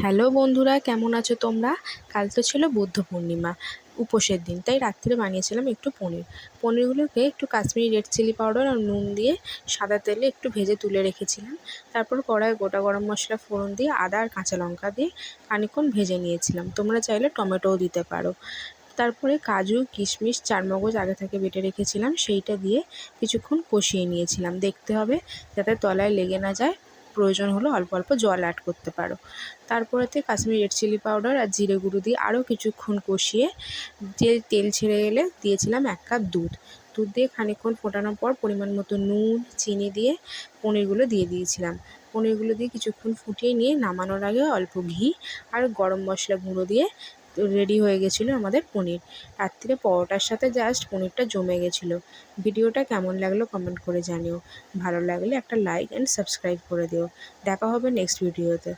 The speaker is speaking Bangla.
হ্যালো বন্ধুরা, কেমন আছো তোমরা? কাল তো ছিল বুদ্ধ পূর্ণিমা, উপোসের দিন, তাই রাত্রে বানিয়েছিলাম একটু পনিরগুলোকে একটু কাশ্মীরি রেড চিলি পাউডার আর নুন দিয়ে সাদা তেলে একটু ভেজে তুলে রেখেছিলাম। তারপর কড়াইয়ে গোটা গরম মশলা ফোড়ন দিয়ে আদা আর কাঁচা লঙ্কা দিয়ে খানিকক্ষণ ভেজে নিয়েছিলাম। তোমরা চাইলে টমেটোও দিতে পারো। তারপরে কাজু, কিশমিশ, চারমগজ আগে থেকে বেটে রেখেছিলাম, সেইটা দিয়ে কিছুক্ষণ কষিয়ে নিয়েছিলাম। দেখতে হবে যাতে তলায় লেগে না যায়, প্রয়োজন হলে অল্প অল্প জল অ্যাড করতে পারো। তারপরেতে কাশ্মীরি রেড চিলি পাউডার আর জিরে গুঁড়ো দিয়ে আরও কিছুক্ষণ কষিয়ে তেল ছেড়ে এলে দিয়েছিলাম 1 কাপ দুধ। দুধ দিয়ে খানিকক্ষণ ফোটানোর পর পরিমাণ মতো নুন, চিনি দিয়ে পনিরগুলো দিয়ে দিয়েছিলাম। পনিরগুলো দিয়ে কিছুক্ষণ ফুটিয়ে নিয়ে নামানোর আগে অল্প ঘি আর গরম মশলা গুঁড়ো দিয়ে রেডি হয়ে গেছিলো আমাদের পনির। রাত্রিরে পরোটার সাথে জাস্ট পনিরটা জমে গেছিলো। ভিডিওটা কেমন লাগলো কমেন্ট করে জানিও। ভালো লাগলে একটা লাইক অ্যান্ড সাবস্ক্রাইব করে দিও। দেখা হবে নেক্সট ভিডিওতে।